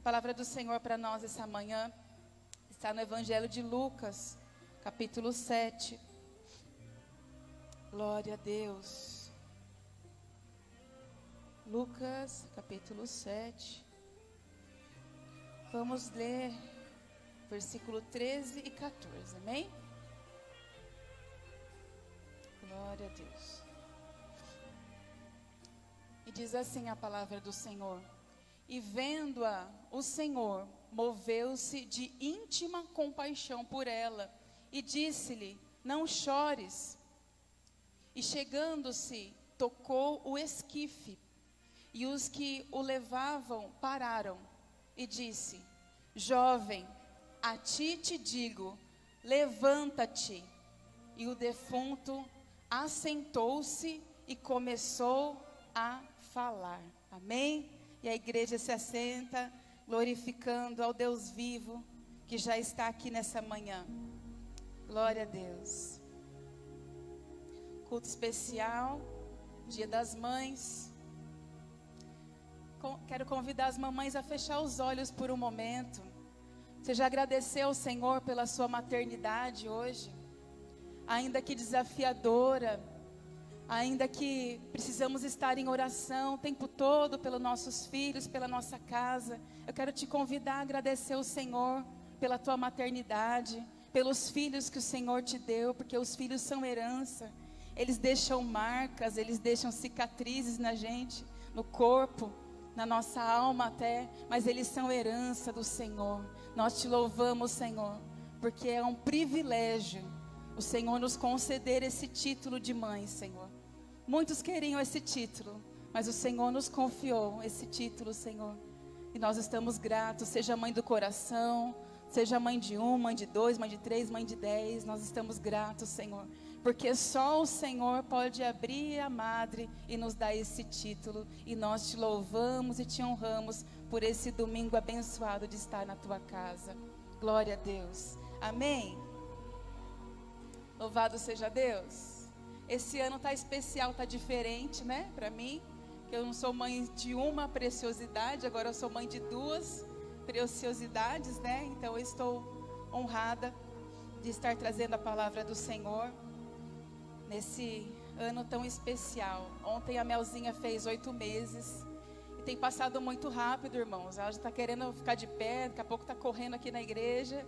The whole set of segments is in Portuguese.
palavra do Senhor para nós essa manhã está no Evangelho de Lucas, capítulo 7. Glória a Deus. Lucas, capítulo 7. Vamos ler versículo 13 e 14, amém? Glória a Deus. E diz assim a palavra do Senhor: E vendo-a, o Senhor moveu-se de íntima compaixão por ela, e disse-lhe: Não chores. E chegando-se, tocou o esquife, e os que o levavam pararam, e disse: Jovem, a ti te digo, levanta-te. E o defunto assentou-se e começou a falar. Amém? E a igreja se assenta, glorificando ao Deus vivo, que já está aqui nessa manhã. Glória a Deus. Culto especial, Dia das Mães. Quero convidar as mamães a fechar os olhos por um momento. Você já agradeceu ao Senhor pela sua maternidade hoje? Ainda que desafiadora, ainda que precisamos estar em oração o tempo todo pelos nossos filhos, pela nossa casa, eu quero te convidar a agradecer ao Senhor pela tua maternidade, pelos filhos que o Senhor te deu, porque os filhos são herança. Eles deixam marcas, eles deixam cicatrizes na gente, no corpo, na nossa alma até, mas eles são herança do Senhor. Nós te louvamos, Senhor, porque é um privilégio o Senhor nos conceder esse título de mãe, Senhor. Muitos queriam esse título, mas o Senhor nos confiou esse título, Senhor. E nós estamos gratos, seja mãe do coração, seja mãe de 1, mãe de 2, mãe de 3, mãe de 10, nós estamos gratos, Senhor. Porque só o Senhor pode abrir a madre e nos dar esse título. E nós te louvamos e te honramos por esse domingo abençoado de estar na tua casa. Glória a Deus. Amém? Louvado seja Deus. Esse ano está especial, está diferente, né? Para mim, que eu não sou mãe de uma preciosidade, agora eu sou mãe de 2 preciosidades, né? Então eu estou honrada de estar trazendo a palavra do Senhor nesse ano tão especial. Ontem a Melzinha fez 8 meses e tem passado muito rápido, irmãos. Ela já está querendo ficar de pé, daqui a pouco está correndo aqui na igreja.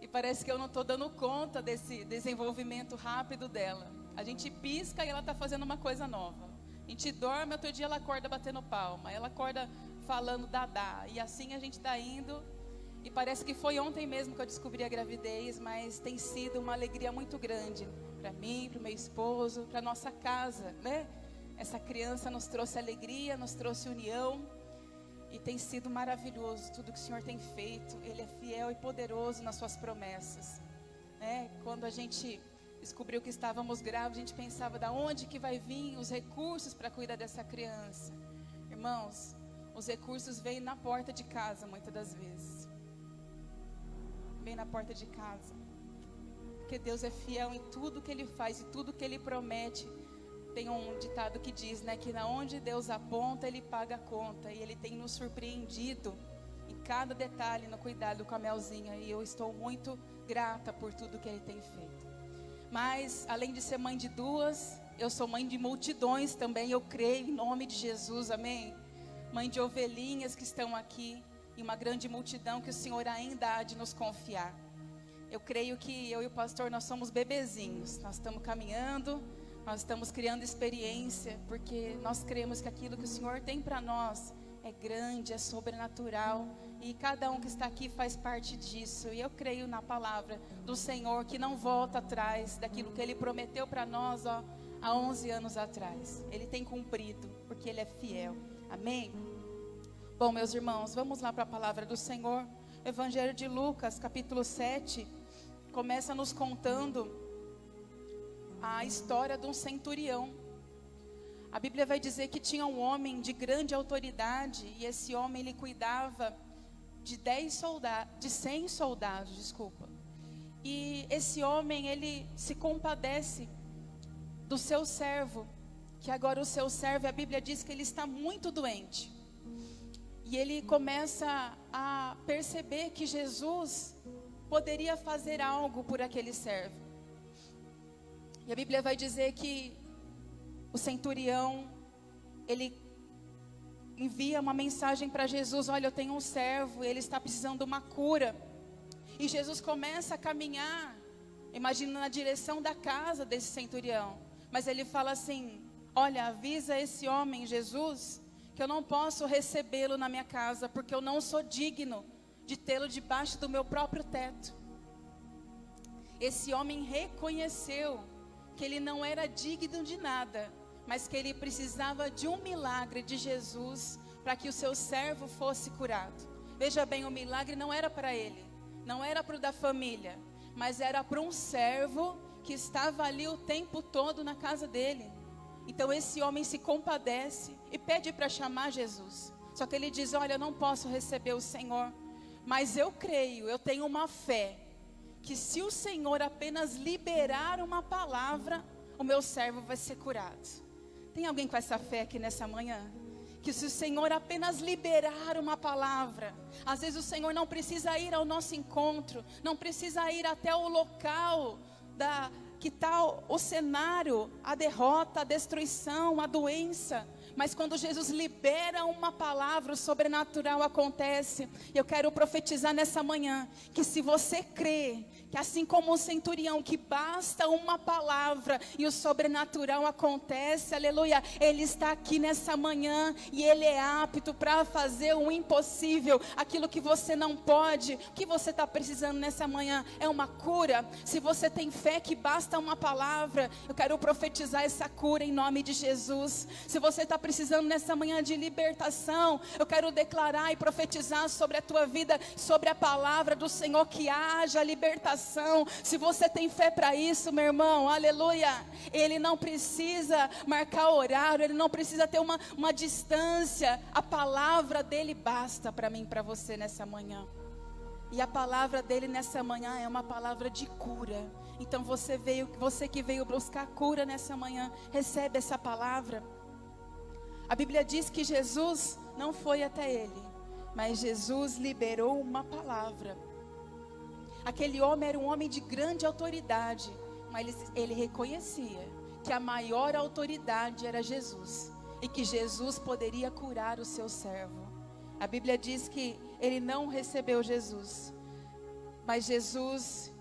E parece que eu não estou dando conta desse desenvolvimento rápido dela. A gente pisca e ela está fazendo uma coisa nova. A gente dorme, outro dia ela acorda batendo palma. Ela acorda falando dadá. E assim a gente está indo. E parece que foi ontem mesmo que eu descobri a gravidez. Mas tem sido uma alegria muito grande para mim, para o meu esposo, para a nossa casa, né? Essa criança nos trouxe alegria, nos trouxe união. E tem sido maravilhoso tudo que o Senhor tem feito. Ele é fiel e poderoso nas suas promessas, né? Quando a gente descobriu que estávamos grávidos, a gente pensava: da onde que vai vir os recursos para cuidar dessa criança? Irmãos, os recursos vêm na porta de casa muitas das vezes. Vem na porta de casa. Porque Deus é fiel em tudo que Ele faz e tudo que Ele promete. Tem um ditado que diz, né, que na onde Deus aponta, Ele paga a conta. E Ele tem nos surpreendido em cada detalhe no cuidado com a Melzinha. E eu estou muito grata por tudo que Ele tem feito. Mas, além de ser mãe de 2, eu sou mãe de multidões também. Eu creio em nome de Jesus, amém? Mãe de ovelhinhas que estão aqui. E uma grande multidão que o Senhor ainda há de nos confiar. Eu creio que eu e o pastor, nós somos bebezinhos. Nós estamos caminhando. Nós estamos criando experiência, porque nós cremos que aquilo que o Senhor tem para nós é grande, é sobrenatural. E cada um que está aqui faz parte disso. E eu creio na palavra do Senhor, que não volta atrás daquilo que Ele prometeu para nós há 11 anos atrás. Ele tem cumprido, porque Ele é fiel. Amém? Bom, meus irmãos, vamos lá para a palavra do Senhor. O Evangelho de Lucas, capítulo 7, começa nos contando a história de um centurião. A Bíblia vai dizer que tinha um homem de grande autoridade, e esse homem ele cuidava de 100 soldados, E esse homem ele se compadece do seu servo, que agora o seu servo, a Bíblia diz que ele está muito doente. E ele começa a perceber que Jesus poderia fazer algo por aquele servo. E a Bíblia vai dizer que o centurião, ele envia uma mensagem para Jesus: olha, eu tenho um servo, ele está precisando de uma cura. E Jesus começa a caminhar, imagina, na direção da casa desse centurião. Mas ele fala assim: olha, avisa esse homem, Jesus, que eu não posso recebê-lo na minha casa, porque eu não sou digno de tê-lo debaixo do meu próprio teto. Esse homem reconheceu que ele não era digno de nada, mas que ele precisava de um milagre de Jesus para que o seu servo fosse curado. Veja bem, o milagre não era para ele, não era para o da família, mas era para um servo que estava ali o tempo todo na casa dele. Então esse homem se compadece e pede para chamar Jesus. Só que ele diz: olha, eu não posso receber o Senhor, mas eu creio, eu tenho uma fé, que se o Senhor apenas liberar uma palavra, o meu servo vai ser curado. Tem alguém com essa fé aqui nessa manhã? Que se o Senhor apenas liberar uma palavra, às vezes o Senhor não precisa ir ao nosso encontro, não precisa ir até o local que está o cenário, a derrota, a destruição, a doença. Mas quando Jesus libera uma palavra, o sobrenatural acontece. E eu quero profetizar nessa manhã, que se você crê, que assim como o centurião, que basta uma palavra e o sobrenatural acontece, aleluia, Ele está aqui nessa manhã e Ele é apto para fazer o impossível, aquilo que você não pode. O que você está precisando nessa manhã é uma cura. Se você tem fé que basta uma palavra, eu quero profetizar essa cura em nome de Jesus. Se você está precisando nessa manhã de libertação, eu quero declarar e profetizar sobre a tua vida, sobre a palavra do Senhor, que haja libertação. Se você tem fé para isso, meu irmão, aleluia, ele não precisa marcar horário, ele não precisa ter uma distância. A palavra dele basta para mim e para você nessa manhã. E a palavra dele nessa manhã é uma palavra de cura. Então você que veio buscar cura nessa manhã, recebe essa palavra. A Bíblia diz que Jesus não foi até ele, mas Jesus liberou uma palavra. Aquele homem era um homem de grande autoridade, mas ele reconhecia que a maior autoridade era Jesus, e que Jesus poderia curar o seu servo. A Bíblia diz que ele não recebeu Jesus, mas Jesus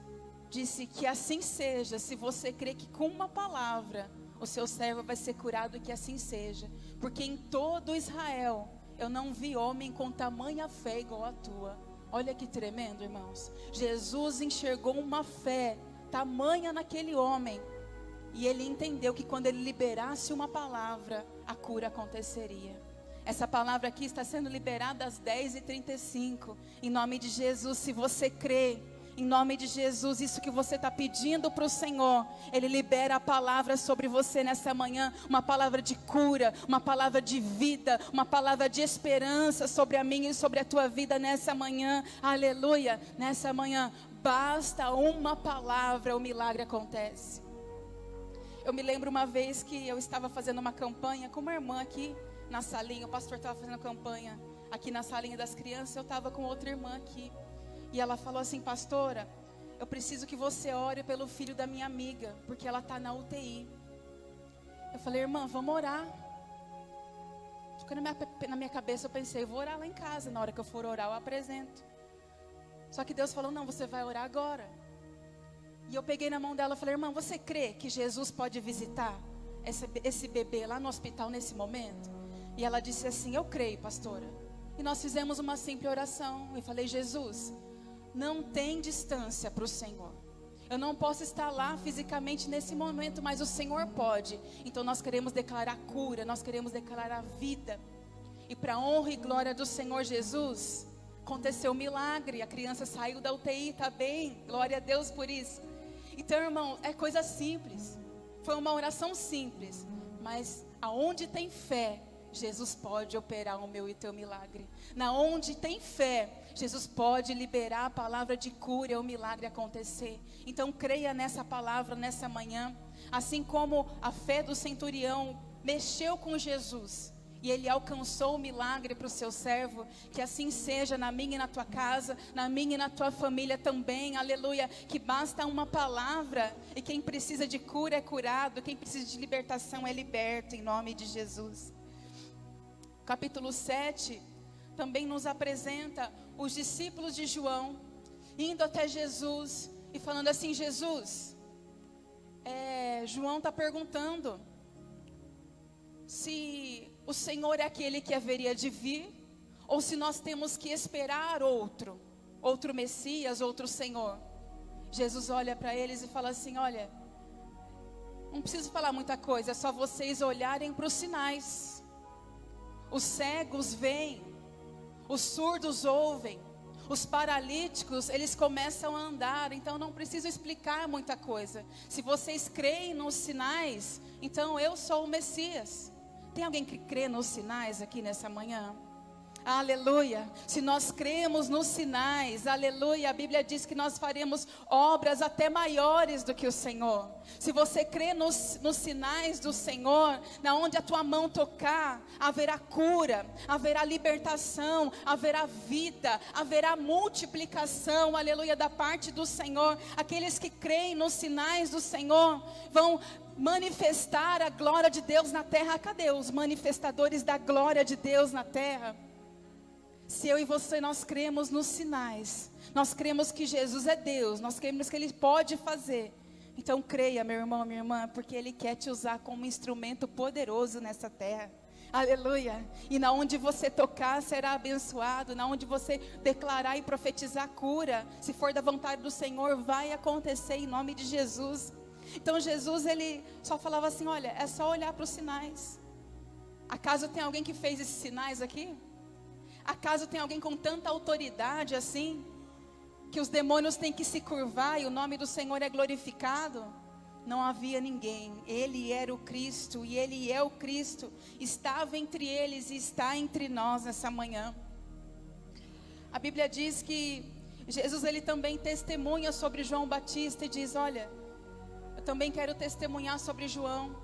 disse que assim seja. Se você crê que com uma palavra o seu servo vai ser curado, que assim seja. Porque em todo Israel eu não vi homem com tamanha fé igual a tua. Olha que tremendo, irmãos. Jesus enxergou uma fé tamanha naquele homem, e ele entendeu que quando ele liberasse uma palavra, a cura aconteceria. Essa palavra aqui está sendo liberada às 10h35. Em nome de Jesus, se você crê, em nome de Jesus, isso que você está pedindo para o Senhor, Ele libera a palavra sobre você nessa manhã. Uma palavra de cura, uma palavra de vida, uma palavra de esperança sobre a minha e sobre a tua vida nessa manhã. Aleluia, nessa manhã, basta uma palavra, o milagre acontece. Eu me lembro uma vez que eu estava fazendo uma campanha com uma irmã aqui na salinha. O pastor estava fazendo campanha aqui na salinha das crianças. Eu estava com outra irmã aqui. E ela falou assim: pastora, eu preciso que você ore pelo filho da minha amiga, porque ela está na UTI. Eu falei: irmã, vamos orar. Ficou na minha cabeça, eu pensei: eu vou orar lá em casa. Na hora que eu for orar, eu apresento. Só que Deus falou: não, você vai orar agora. E eu peguei na mão dela e falei: irmã, você crê que Jesus pode visitar esse bebê lá no hospital nesse momento? E ela disse assim: eu creio, pastora. E nós fizemos uma simples oração. E falei: Jesus, não tem distância para o Senhor. Eu não posso estar lá fisicamente nesse momento, mas o Senhor pode. Então nós queremos declarar cura, nós queremos declarar vida. E para a honra e glória do Senhor Jesus, aconteceu um milagre. A criança saiu da UTI, está bem. Glória a Deus por isso. Então, irmão, é coisa simples. Foi uma oração simples, mas aonde tem fé, Jesus pode operar o meu e teu milagre. Na onde tem fé, Jesus pode liberar a palavra de cura e o milagre acontecer. Então creia nessa palavra nessa manhã. Assim como a fé do centurião mexeu com Jesus, e Ele alcançou o milagre para o seu servo. Que assim seja na minha e na tua casa, na minha e na tua família também, aleluia. Que basta uma palavra, e quem precisa de cura é curado, quem precisa de libertação é liberto, em nome de Jesus. Capítulo 7 também nos apresenta os discípulos de João indo até Jesus e falando assim: Jesus, João está perguntando se o Senhor é aquele que haveria de vir, ou se nós temos que esperar outro Messias, outro Senhor. Jesus olha para eles e fala assim: olha, não preciso falar muita coisa, é só vocês olharem para os sinais. Os cegos veem, os surdos ouvem, os paralíticos, eles começam a andar. Então não preciso explicar muita coisa. Se vocês creem nos sinais, então eu sou o Messias. Tem alguém que crê nos sinais aqui nessa manhã? Aleluia. Se nós cremos nos sinais, aleluia, a Bíblia diz que nós faremos obras até maiores do que o Senhor. Se você crê nos sinais do Senhor, na onde a tua mão tocar, haverá cura, haverá libertação, haverá vida, haverá multiplicação, aleluia, da parte do Senhor. Aqueles que creem nos sinais do Senhor vão manifestar a glória de Deus na terra. Cadê os manifestadores da glória de Deus na terra? Se eu e você, nós cremos nos sinais, nós cremos que Jesus é Deus, nós cremos que Ele pode fazer, então creia, meu irmão, minha irmã, porque Ele quer te usar como instrumento poderoso nessa terra. Aleluia. E na onde você tocar será abençoado, na onde você declarar e profetizar cura, se for da vontade do Senhor, vai acontecer em nome de Jesus. Então Jesus, Ele só falava assim: olha, é só olhar para os sinais. Acaso tem alguém que fez esses sinais aqui? Acaso tem alguém com tanta autoridade assim, que os demônios têm que se curvar e o nome do Senhor é glorificado? Não havia ninguém. Ele era o Cristo, e Ele é o Cristo. Estava entre eles e está entre nós nessa manhã. A Bíblia diz que Jesus, Ele também testemunha sobre João Batista e diz: olha, eu também quero testemunhar sobre João.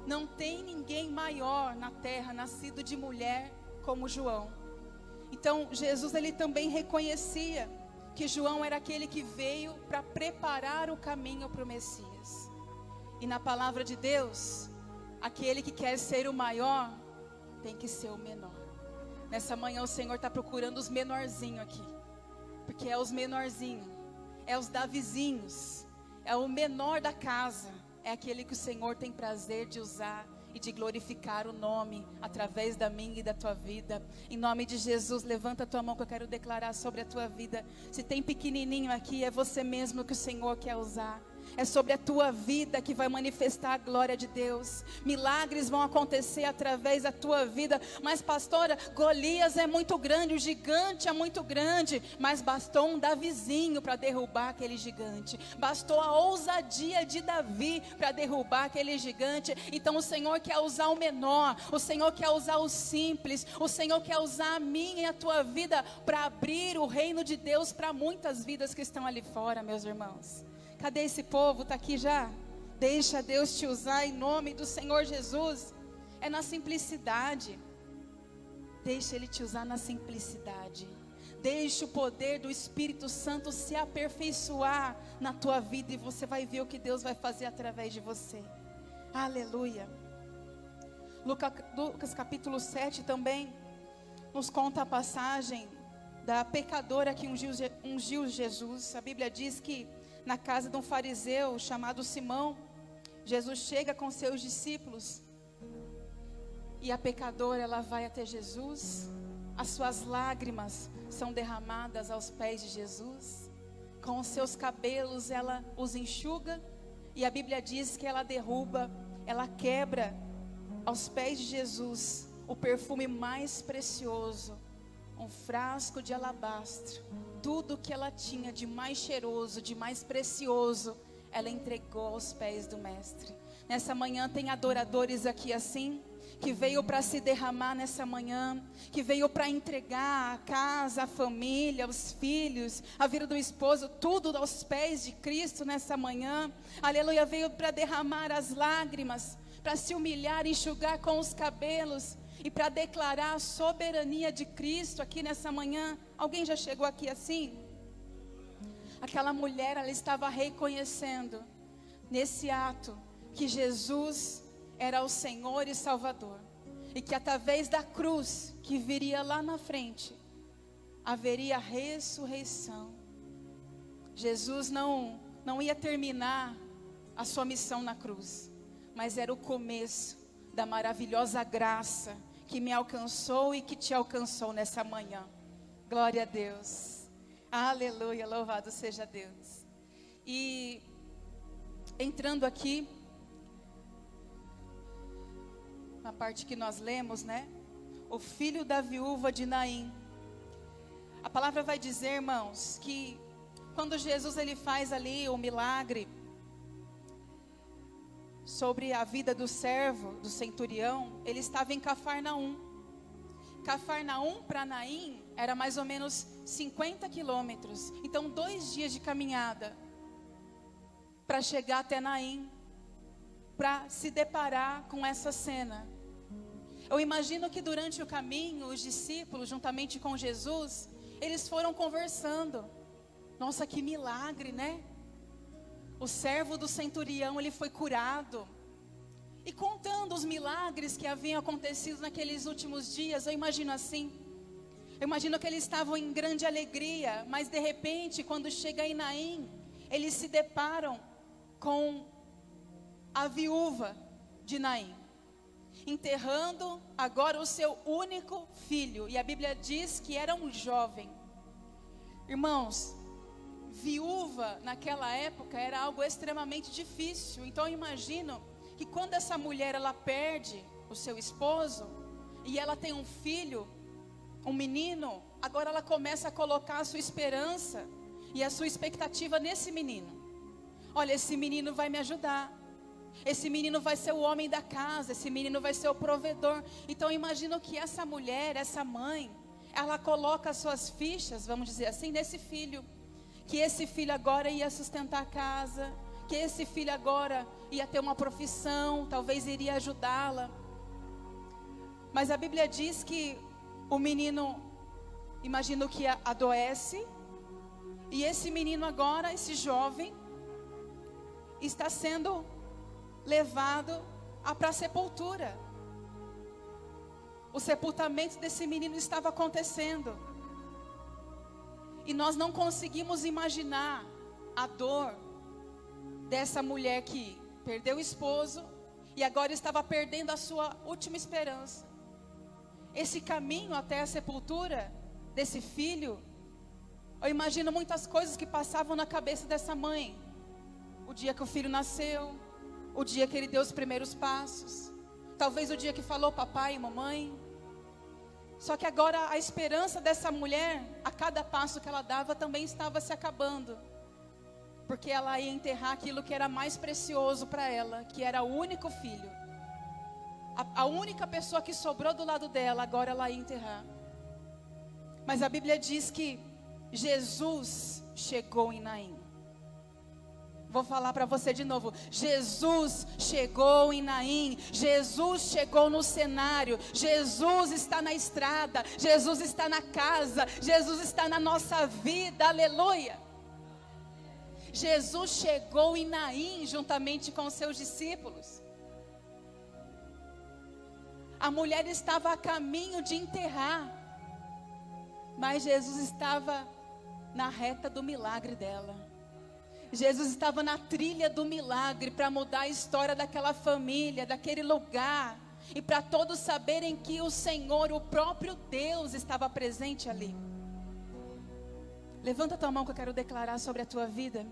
Não tem ninguém maior na terra, nascido de mulher, como João. Então Jesus, Ele também reconhecia que João era aquele que veio para preparar o caminho para o Messias. E na palavra de Deus, aquele que quer ser o maior, tem que ser o menor. Nessa manhã o Senhor está procurando os menorzinhos aqui, porque é os menorzinhos, é os Davizinhos, é o menor da casa, é aquele que o Senhor tem prazer de usar e de glorificar o nome através da minha e da tua vida. Em nome de Jesus, levanta a tua mão que eu quero declarar sobre a tua vida. Se tem pequenininho aqui, é você mesmo que o Senhor quer usar. É sobre a tua vida que vai manifestar a glória de Deus. Milagres vão acontecer através da tua vida. Mas pastora, Golias é muito grande, o gigante é muito grande. Mas bastou um Davizinho para derrubar aquele gigante. Bastou a ousadia de Davi para derrubar aquele gigante. Então o Senhor quer usar o menor, o Senhor quer usar o simples, o Senhor quer usar a minha e a tua vida para abrir o reino de Deus para muitas vidas que estão ali fora, meus irmãos. Cadê esse povo? Está aqui já? Deixa Deus te usar em nome do Senhor Jesus. É na simplicidade. Deixa Ele te usar na simplicidade. Deixa o poder do Espírito Santo se aperfeiçoar na tua vida, e você vai ver o que Deus vai fazer através de você. Aleluia. Lucas capítulo 7 também nos conta a passagem da pecadora que ungiu Jesus. A Bíblia diz que na casa de um fariseu chamado Simão, Jesus chega com seus discípulos, e a pecadora, ela vai até Jesus. As suas lágrimas são derramadas aos pés de Jesus. Com os seus cabelos ela os enxuga, e a Bíblia diz que ela derruba, ela quebra aos pés de Jesus o perfume mais precioso, um frasco de alabastro. Tudo que ela tinha de mais cheiroso, de mais precioso, ela entregou aos pés do Mestre. Nessa manhã tem adoradores aqui assim, que veio para se derramar nessa manhã, que veio para entregar a casa, a família, os filhos, a vida do esposo, tudo aos pés de Cristo nessa manhã. Aleluia, veio para derramar as lágrimas, para se humilhar, enxugar com os cabelos. e para declarar a soberania de Cristo aqui nessa manhã. Alguém já chegou aqui assim? Aquela mulher, ela estava reconhecendo nesse ato que Jesus era o Senhor e Salvador, e que através da cruz que viria lá na frente, haveria ressurreição. Jesus não ia terminar a sua missão na cruz, mas era o começo da maravilhosa graça que me alcançou e que te alcançou nessa manhã. Glória a Deus. Aleluia, louvado seja Deus. E entrando aqui na parte que nós lemos, né? O filho da viúva de Naim. A palavra vai dizer, irmãos, que quando Jesus ele faz ali o milagre sobre a vida do servo, do centurião, ele estava em Cafarnaum. Cafarnaum para Naim era mais ou menos 50 quilômetros. Então 2 dias de caminhada para chegar até Naim, para se deparar com essa cena. Eu imagino que durante o caminho, os discípulos, juntamente com Jesus, eles foram conversando. Nossa, que milagre, né? O servo do centurião, ele foi curado. E contando os milagres que haviam acontecido naqueles últimos dias, eu imagino assim. Eu imagino que eles estavam em grande alegria, mas de repente, quando chega em Naim, eles se deparam com a viúva de Naim, enterrando agora o seu único filho. E a Bíblia diz que era um jovem. Irmãos, viúva naquela época era algo extremamente difícil. Então eu imagino que quando essa mulher ela perde o seu esposo e ela tem um filho, um menino, agora ela começa a colocar a sua esperança e a sua expectativa nesse menino. Olha, esse menino vai me ajudar. Esse menino vai ser o homem da casa, esse menino vai ser o provedor. Então eu imagino que essa mulher, essa mãe, ela coloca as suas fichas, vamos dizer assim, nesse filho. Que esse filho agora ia sustentar a casa, que esse filho agora ia ter uma profissão, talvez iria ajudá-la. Mas a Bíblia diz que o menino, imagino que adoece, e esse menino agora, esse jovem, está sendo levado para a sepultura. O sepultamento desse menino estava acontecendo. E nós não conseguimos imaginar a dor dessa mulher que perdeu o esposo e agora estava perdendo a sua última esperança. Esse caminho até a sepultura desse filho, eu imagino muitas coisas que passavam na cabeça dessa mãe. O dia que o filho nasceu, o dia que ele deu os primeiros passos, talvez o dia que falou papai e mamãe. Só que agora a esperança dessa mulher, a cada passo que ela dava, também estava se acabando. Porque ela ia enterrar aquilo que era mais precioso para ela, que era o único filho. A única pessoa que sobrou do lado dela, agora ela ia enterrar. Mas a Bíblia diz que Jesus chegou em Naim. Vou falar para você de novo. Jesus chegou em Naim. Jesus chegou no cenário. Jesus está na estrada. Jesus está na casa. Jesus está na nossa vida. Aleluia. Jesus chegou em Naim juntamente com os seus discípulos. A mulher estava a caminho de enterrar, mas Jesus estava na reta do milagre dela. Jesus estava na trilha do milagre para mudar a história daquela família, daquele lugar. E para todos saberem que o Senhor, o próprio Deus, estava presente ali. Levanta a tua mão que eu quero declarar sobre a tua vida.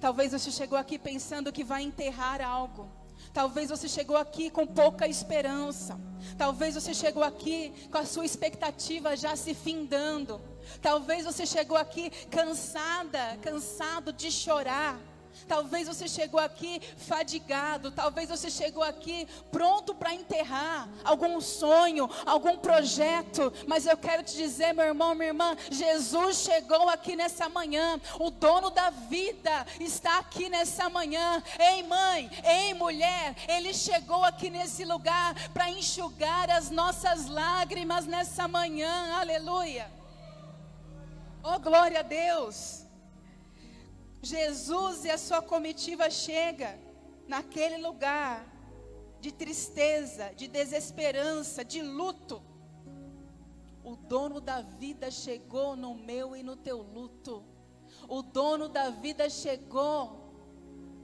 Talvez você chegou aqui pensando que vai enterrar algo. Talvez você chegou aqui com pouca esperança. Talvez você chegou aqui com a sua expectativa já se findando. Talvez você chegou aqui cansado de chorar. Talvez você chegou aqui fadigado, talvez você chegou aqui pronto para enterrar algum sonho, algum projeto, mas eu quero te dizer, meu irmão, minha irmã, Jesus chegou aqui nessa manhã, o dono da vida está aqui nessa manhã. Ei mãe, ei mulher, Ele chegou aqui nesse lugar para enxugar as nossas lágrimas nessa manhã, aleluia. Oh, glória a Deus. Jesus e a sua comitiva chega naquele lugar de tristeza, de desesperança, de luto. O dono da vida chegou no meu e no teu luto. O dono da vida chegou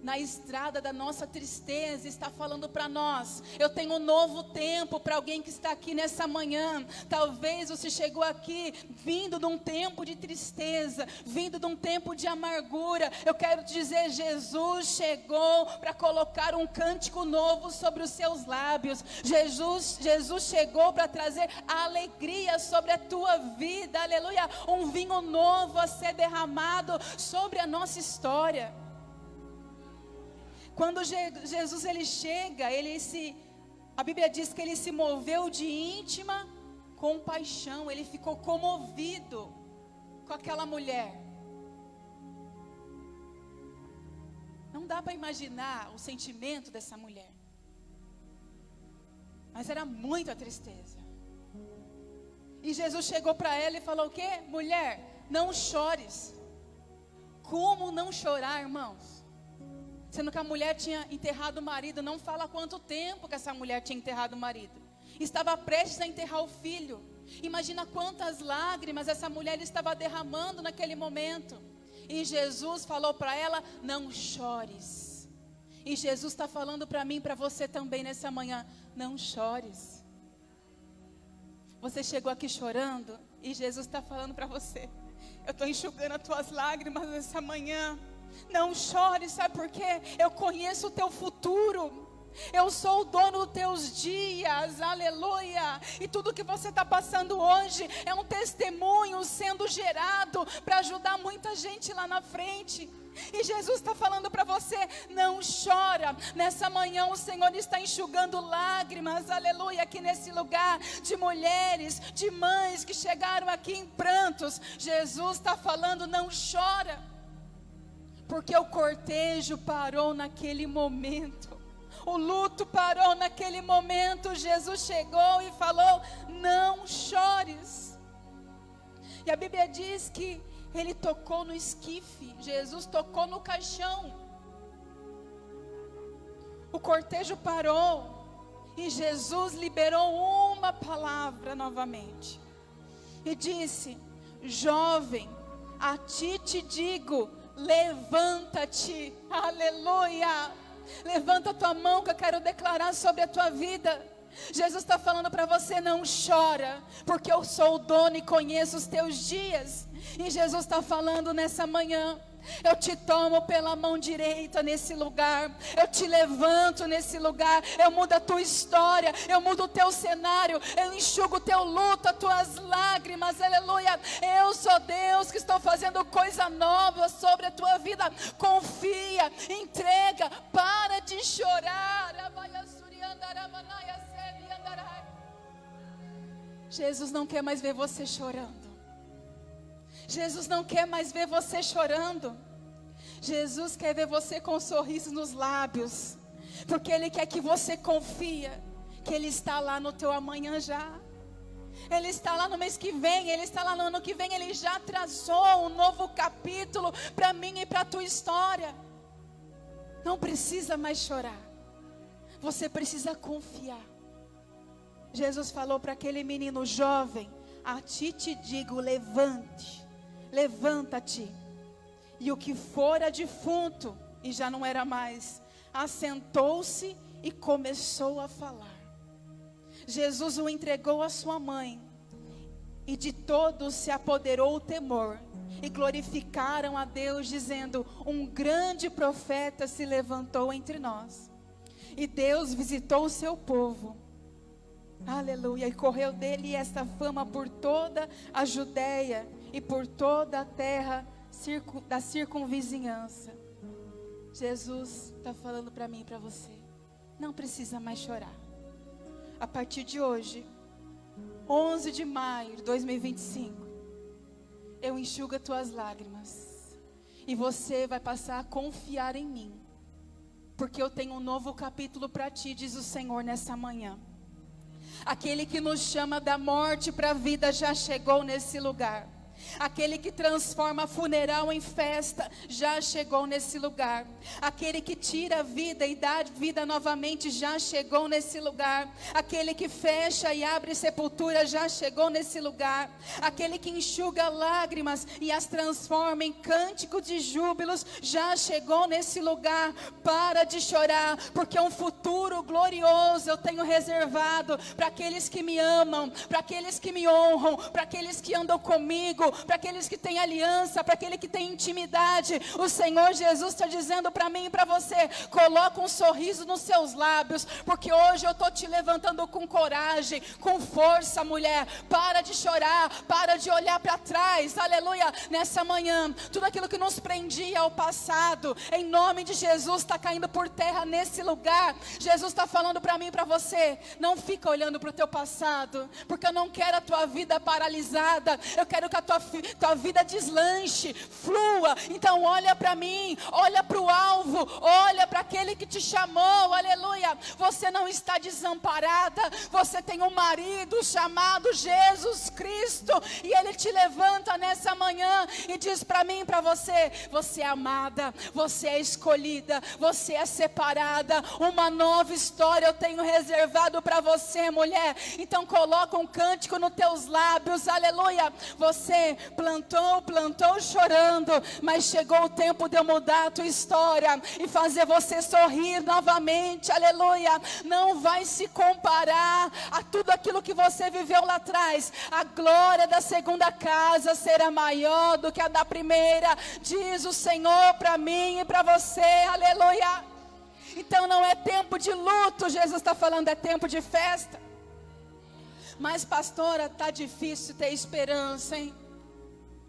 na estrada da nossa tristeza, está falando para nós: eu tenho um novo tempo. Para alguém que está aqui nessa manhã, talvez você chegou aqui vindo de um tempo de tristeza, vindo de um tempo de amargura. Eu quero te dizer, Jesus chegou para colocar um cântico novo sobre os seus lábios. Jesus chegou para trazer alegria sobre a tua vida, aleluia. Um vinho novo a ser derramado sobre a nossa história. Quando Jesus ele chega, a Bíblia diz que ele se moveu de íntima compaixão, ele ficou comovido com aquela mulher. Não dá para imaginar o sentimento dessa mulher, mas era muita tristeza. E Jesus chegou para ela e falou o quê? Mulher, não chores. Como não chorar, irmãos? Sendo que a mulher tinha enterrado o marido. Não fala quanto tempo que essa mulher tinha enterrado o marido. Estava prestes a enterrar o filho. Imagina quantas lágrimas essa mulher estava derramando naquele momento. E Jesus falou para ela: não chores. E Jesus está falando para mim e para você também nessa manhã: não chores. Você chegou aqui chorando e Jesus está falando para você: eu estou enxugando as tuas lágrimas nessa manhã. Não chore, sabe por quê? Eu conheço o teu futuro. Eu sou o dono dos teus dias, aleluia. E tudo que você está passando hoje é um testemunho sendo gerado para ajudar muita gente lá na frente. E Jesus está falando para você: não chora. Nessa manhã o Senhor está enxugando lágrimas, aleluia, aqui nesse lugar, de mulheres, de mães que chegaram aqui em prantos. Jesus está falando: não chora. Porque o cortejo parou naquele momento. O luto parou naquele momento. Jesus chegou e falou: não chores. E a Bíblia diz que ele tocou no esquife. Jesus tocou no caixão. O cortejo parou. E Jesus liberou uma palavra novamente. E disse: jovem, a ti te digo, levanta-te, aleluia. Levanta a tua mão que eu quero declarar sobre a tua vida. Jesus está falando para você: não chora, porque eu sou o dono e conheço os teus dias. E Jesus está falando nessa manhã: eu te tomo pela mão direita nesse lugar, eu te levanto nesse lugar, eu mudo a tua história, eu mudo o teu cenário, eu enxugo o teu luto, as tuas lágrimas, aleluia. Eu sou Deus que estou fazendo coisa nova sobre a tua vida. Confia, entrega, para de chorar. Jesus não quer mais ver você chorando. Jesus não quer mais ver você chorando. Jesus quer ver você com um sorriso nos lábios, porque Ele quer que você confia que Ele está lá no teu amanhã já. Ele está lá no mês que vem, Ele está lá no ano que vem. Ele já traçou um novo capítulo para mim e para a tua história. Não precisa mais chorar, você precisa confiar. Jesus falou para aquele menino: jovem, a ti te digo, levanta-te. E o que fora defunto, e já não era mais, assentou-se e começou a falar. Jesus o entregou à sua mãe, e de todos se apoderou o temor, e glorificaram a Deus, dizendo: um grande profeta se levantou entre nós. E Deus visitou o seu povo, aleluia, e correu dele esta fama por toda a Judéia e por toda a terra da circunvizinhança. Jesus está falando para mim e para você, não precisa mais chorar. A partir de hoje, 11 de maio de 2025, eu enxugo as tuas lágrimas. E você vai passar a confiar em mim. Porque eu tenho um novo capítulo para ti, diz o Senhor nessa manhã. Aquele que nos chama da morte para a vida já chegou nesse lugar. Aquele que transforma funeral em festa já chegou nesse lugar. Aquele que tira a vida e dá vida novamente já chegou nesse lugar. Aquele que fecha e abre sepultura já chegou nesse lugar. Aquele que enxuga lágrimas e as transforma em cânticos de júbilos já chegou nesse lugar. Para de chorar, porque um futuro glorioso eu tenho reservado para aqueles que me amam, para aqueles que me honram, para aqueles que andam comigo, para aqueles que têm aliança, para aquele que tem intimidade. O Senhor Jesus está dizendo para mim e para você: coloca um sorriso nos seus lábios, porque hoje eu estou te levantando com coragem, com força, mulher. Para de chorar, para de olhar para trás, aleluia. Nessa manhã, tudo aquilo que nos prendia ao passado, em nome de Jesus, está caindo por terra nesse lugar. Jesus está falando para mim e para você: não fica olhando para o teu passado, porque eu não quero a tua vida paralisada, eu quero que a tua vida deslanche, flua. Então olha para mim, olha para o alvo, olha para aquele que te chamou, aleluia. Você não está desamparada, você tem um marido chamado Jesus Cristo, e Ele te levanta nessa manhã e diz para mim e para você: você é amada, você é escolhida, você é separada, uma nova história eu tenho reservado para você, mulher. Então coloca um cântico nos teus lábios, aleluia. Você plantou chorando, mas chegou o tempo de eu mudar a tua história e fazer você sorrir novamente, aleluia. Não vai se comparar a tudo aquilo que você viveu lá atrás. A glória da segunda casa será maior do que a da primeira, diz o Senhor para mim e para você, aleluia. Então não é tempo de luto, Jesus está falando, é tempo de festa. Mas pastora, está difícil ter esperança, hein?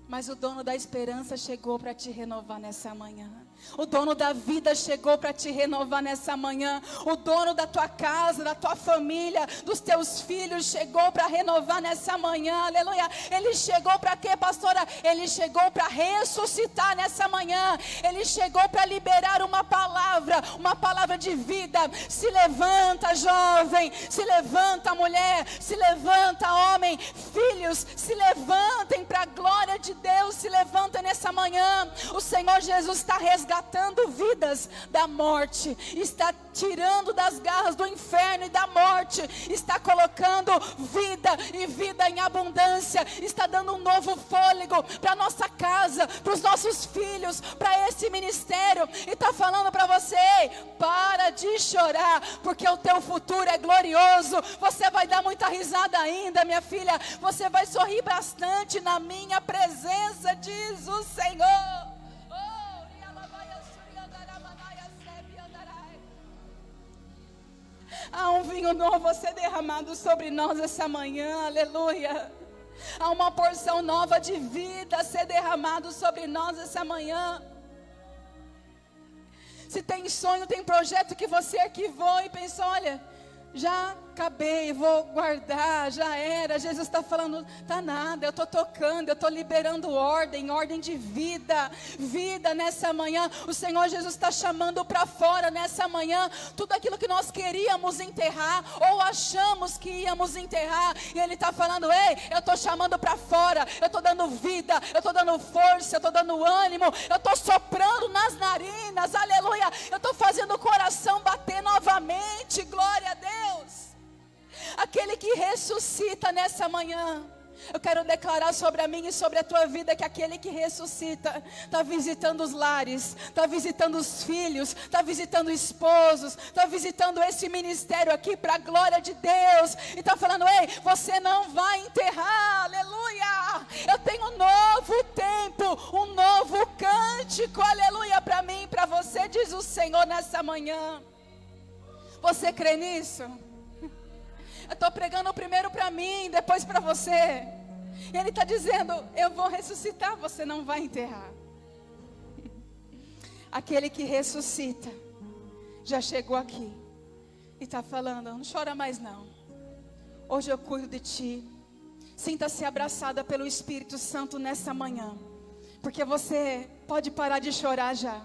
Mas o dono da esperança chegou para te renovar nessa manhã. O dono da vida chegou para te renovar nessa manhã. O dono da tua casa, da tua família, dos teus filhos chegou para renovar nessa manhã, aleluia. Ele chegou para quê, pastora? Ele chegou para ressuscitar nessa manhã. Ele chegou para liberar uma palavra de vida. Se levanta, jovem, se levanta, mulher, se levanta, homem. Filhos, se levantem para a glória de Deus, se levantem nessa manhã. O Senhor Jesus está resgatando vidas da morte, está tirando das garras do inferno e da morte, está colocando vida e vida em abundância, está dando um novo fôlego para nossa casa, para os nossos filhos, para esse ministério, e está falando para você: para de chorar, porque o teu futuro é glorioso. Você vai dar muita risada ainda, minha filha, você vai sorrir bastante na minha presença, diz o Senhor. Há um vinho novo a ser derramado sobre nós essa manhã, aleluia. Há uma porção nova de vida a ser derramado sobre nós essa manhã. Se tem sonho, tem projeto que você arquivou e pensou: olha, já acabei, vou guardar, já era. Jesus está falando: tá nada, eu estou tocando, eu estou liberando ordem de vida, vida nessa manhã. O Senhor Jesus está chamando para fora nessa manhã tudo aquilo que nós queríamos enterrar, ou achamos que íamos enterrar, e Ele está falando: ei, eu estou chamando para fora, eu estou dando vida, eu estou dando força, eu estou dando ânimo, eu estou soprando nas narinas, aleluia, eu estou fazendo o coração bater novamente, glória a Deus. Aquele que ressuscita nessa manhã, eu quero declarar sobre a minha e sobre a tua vida que aquele que ressuscita está visitando os lares, está visitando os filhos, está visitando esposos, está visitando esse ministério aqui para a glória de Deus, e está falando: ei, você não vai enterrar, aleluia. Eu tenho um novo tempo, um novo cântico, aleluia, para mim e para você, diz o Senhor nessa manhã. Você crê nisso? Eu estou pregando primeiro para mim, depois para você. E Ele está dizendo: eu vou ressuscitar, você não vai enterrar. aquele que ressuscita, já chegou aqui e está falando: não chora mais não, hoje eu cuido de ti. Sinta-se abraçada pelo Espírito Santo nessa manhã, porque você pode parar de chorar já,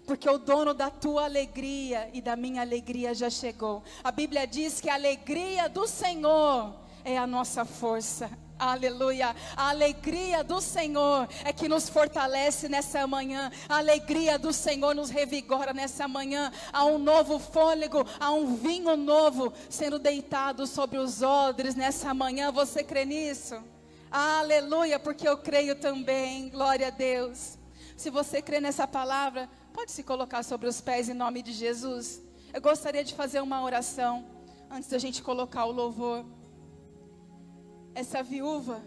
porque o dono da tua alegria e da minha alegria já chegou. A Bíblia diz que a alegria do Senhor é a nossa força. Aleluia, a alegria do Senhor é que nos fortalece nessa manhã, a alegria do Senhor nos revigora nessa manhã, há um novo fôlego, há um vinho novo sendo deitado sobre os odres nessa manhã. Você crê nisso? Aleluia, porque eu creio também, glória a Deus. Se você crê nessa palavra, pode se colocar sobre os pés em nome de Jesus. Eu gostaria de fazer uma oração antes da gente colocar o louvor. Essa viúva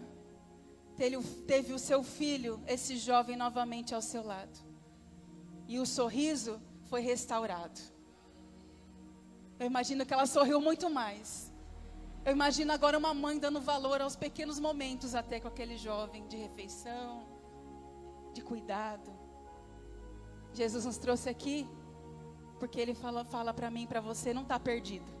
teve o seu filho, esse jovem, novamente ao seu lado. E o sorriso foi restaurado. Eu imagino que ela sorriu muito mais. Eu imagino agora uma mãe dando valor aos pequenos momentos até com aquele jovem, de refeição, de cuidado. Jesus nos trouxe aqui porque Ele fala para mim e para você: não está perdido.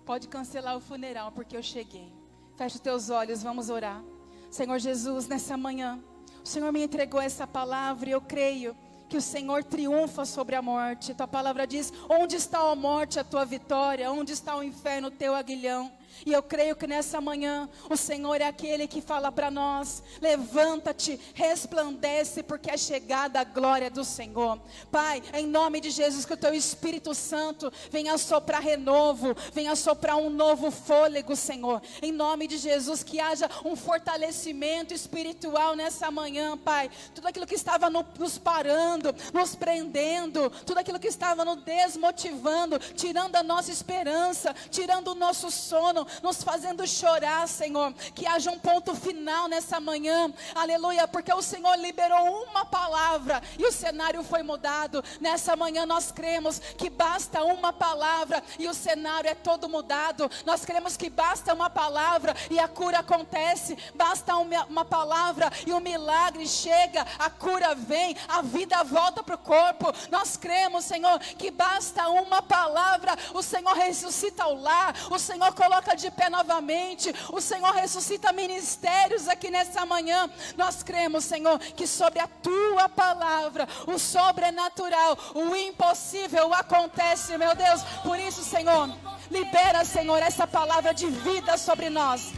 Pode cancelar o funeral porque eu cheguei. Feche os teus olhos, vamos orar. Senhor Jesus, nessa manhã, o Senhor me entregou essa palavra e eu creio que o Senhor triunfa sobre a morte. Tua palavra diz: onde está a morte, a tua vitória? Onde está o inferno, o teu aguilhão? E eu creio que nessa manhã o Senhor é aquele que fala para nós: levanta-te, resplandece, porque é chegada a glória do Senhor. Pai, em nome de Jesus, que o teu Espírito Santo venha soprar renovo, venha soprar um novo fôlego, Senhor. Em nome de Jesus, que haja um fortalecimento espiritual nessa manhã, Pai. Tudo aquilo que estava nos parando, nos prendendo, tudo aquilo que estava nos desmotivando, tirando a nossa esperança, tirando o nosso sono, nos fazendo chorar, Senhor, que haja um ponto final nessa manhã, aleluia, porque o Senhor liberou uma palavra e o cenário foi mudado. Nessa manhã nós cremos que basta uma palavra e o cenário é todo mudado. Nós cremos que basta uma palavra e a cura acontece, basta uma palavra e o milagre chega, a cura vem, a vida volta para o corpo. Nós cremos, Senhor, que basta uma palavra, o Senhor ressuscita o lar, o Senhor coloca de pé novamente, o Senhor ressuscita ministérios aqui nessa manhã. Nós cremos, Senhor, que sobre a tua palavra, o sobrenatural, o impossível acontece, meu Deus. Por isso, Senhor, libera, Senhor, essa palavra de vida sobre nós.